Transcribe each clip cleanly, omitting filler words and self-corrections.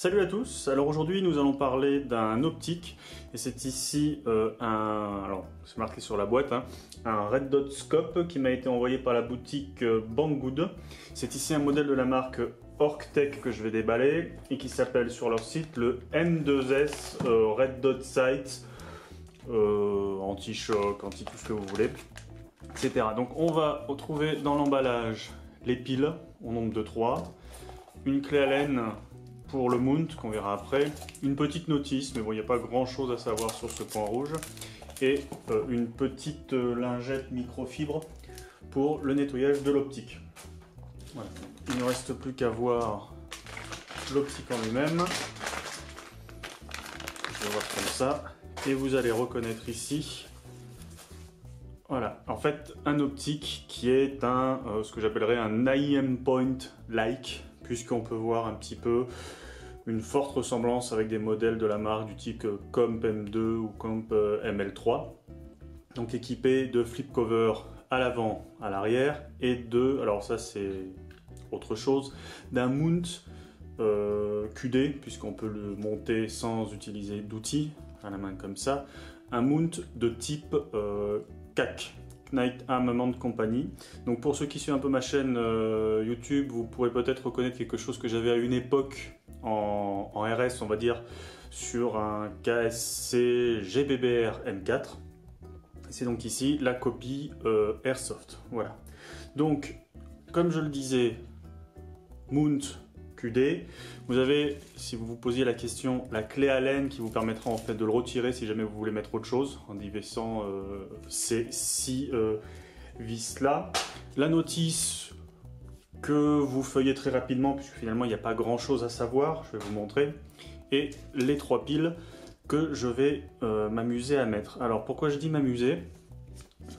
Salut à tous, alors aujourd'hui nous allons parler d'un optique et c'est ici alors c'est marqué sur la boîte, un Red Dot Scope qui m'a été envoyé par la boutique Banggood. C'est ici un modèle de la marque Orctech que je vais déballer et qui s'appelle sur leur site le M2S Red Dot Sight, anti-choc, anti tout ce que vous voulez, etc. Donc on va retrouver dans l'emballage les piles au nombre de 3, une clé Allen pour le mount qu'on verra après, une petite notice, mais bon il n'y a pas grand chose à savoir sur ce point rouge, et une petite lingette microfibre pour le nettoyage de l'optique. Voilà. Il ne reste plus qu'à voir l'optique en lui-même. Je vais voir comme ça, et vous allez reconnaître ici, voilà, en fait un optique qui est un, ce que j'appellerais un IM Point like, puisqu'on peut voir un petit peu une forte ressemblance avec des modèles de la marque du type Comp M2 ou Comp ML3. Donc équipé de flip cover à l'avant, à l'arrière, et de, alors ça c'est autre chose, d'un mount QD, puisqu'on peut le monter sans utiliser d'outils, à la main comme ça, un mount de type CAC. Knight Armament Company. Donc pour ceux qui suivent un peu ma chaîne YouTube, vous pourrez peut-être reconnaître quelque chose que j'avais à une époque en RS, on va dire, sur un KSC GBBR M4. C'est donc ici la copie Airsoft. Voilà. Donc, comme je le disais, mount QD. Vous avez, si vous vous posiez la question, la clé Allen qui vous permettra en fait de le retirer si jamais vous voulez mettre autre chose en dévissant ces 6 vis là. La notice que vous feuillez très rapidement puisque finalement il n'y a pas grand chose à savoir, je vais vous montrer. Et les 3 piles que je vais m'amuser à mettre. Alors pourquoi je dis m'amuser?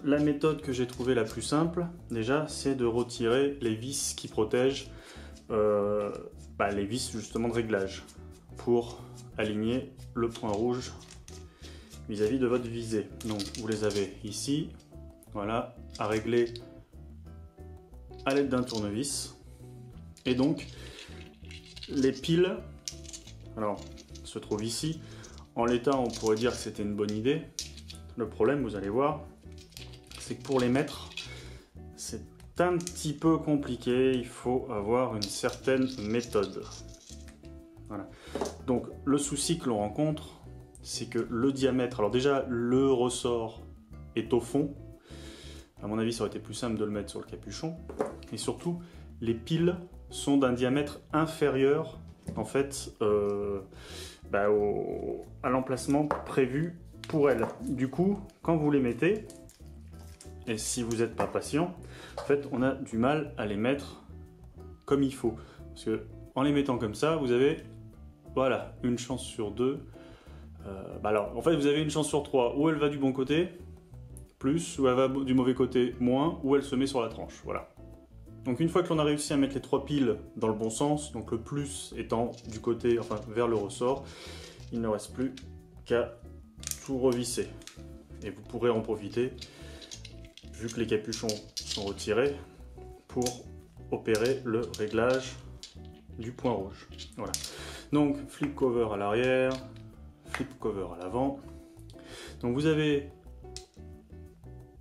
La méthode que j'ai trouvée la plus simple, déjà, c'est de retirer les vis qui protègent les vis justement de réglage pour aligner le point rouge vis-à-vis de votre visée. Donc vous les avez ici, voilà, à régler à l'aide d'un tournevis. Et donc les piles, alors, se trouvent ici. En l'état, on pourrait dire que c'était une bonne idée. Le problème, vous allez voir, c'est que pour les mettre, c'est un petit peu compliqué, il faut avoir une certaine méthode. Voilà. Donc le souci que l'on rencontre, c'est que le diamètre, alors déjà le ressort est au fond, à mon avis ça aurait été plus simple de le mettre sur le capuchon, et surtout les piles sont d'un diamètre inférieur en fait à l'emplacement prévu pour elles. Du coup, quand vous les mettez, et si vous n'êtes pas patient, en fait, on a du mal à les mettre comme il faut. Parce que en les mettant comme ça, vous avez, voilà, une chance sur 2. Alors, en fait, vous avez une chance sur 3. Ou elle va du bon côté, plus, ou elle va du mauvais côté, moins, ou elle se met sur la tranche. Voilà. Donc, une fois que l'on a réussi à mettre les 3 piles dans le bon sens, donc le plus étant du côté, enfin, vers le ressort, il ne reste plus qu'à tout revisser. Et vous pourrez en profiter, vu que les capuchons sont retirés, pour opérer le réglage du point rouge. Voilà. Donc flip cover à l'arrière, flip cover à l'avant. Donc vous avez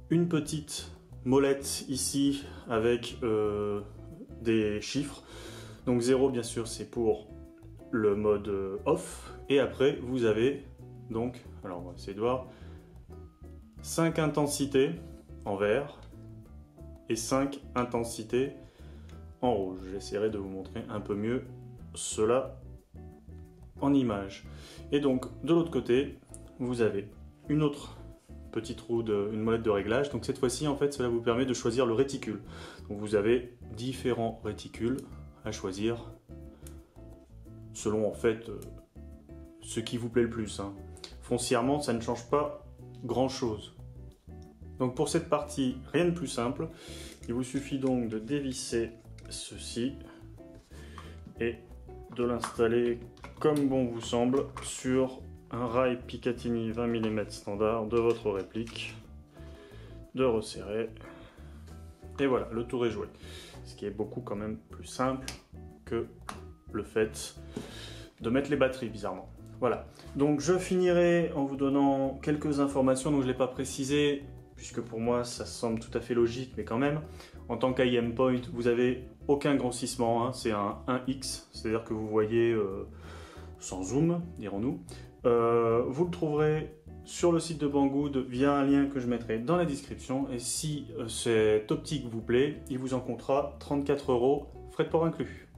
une petite molette ici avec des chiffres. Donc 0 bien sûr c'est pour le mode off, et après vous avez donc, alors on va essayer de voir, 5 intensités en vert et 5 intensités en rouge. J'essaierai de vous montrer un peu mieux cela en image. Et donc de l'autre côté, vous avez une autre petite roue, une molette de réglage. Donc cette fois-ci, en fait, cela vous permet de choisir le réticule. Donc vous avez différents réticules à choisir selon en fait ce qui vous plaît le plus. Foncièrement, ça ne change pas grand-chose. Donc pour cette partie, rien de plus simple. Il vous suffit donc de dévisser ceci et de l'installer comme bon vous semble sur un rail Picatinny 20 mm standard de votre réplique, de resserrer, et voilà, le tour est joué. Ce qui est beaucoup quand même plus simple que le fait de mettre les batteries, bizarrement. Voilà. Donc je finirai en vous donnant quelques informations, donc je ne l'ai pas précisé, puisque pour moi ça semble tout à fait logique, mais quand même. En tant qu'IM Point, vous n'avez aucun grossissement, hein, c'est un 1x, c'est-à-dire que vous voyez sans zoom, dirons-nous. Vous le trouverez sur le site de Banggood via un lien que je mettrai dans la description, et si cette optique vous plaît, il vous en coûtera 34 €, frais de port inclus.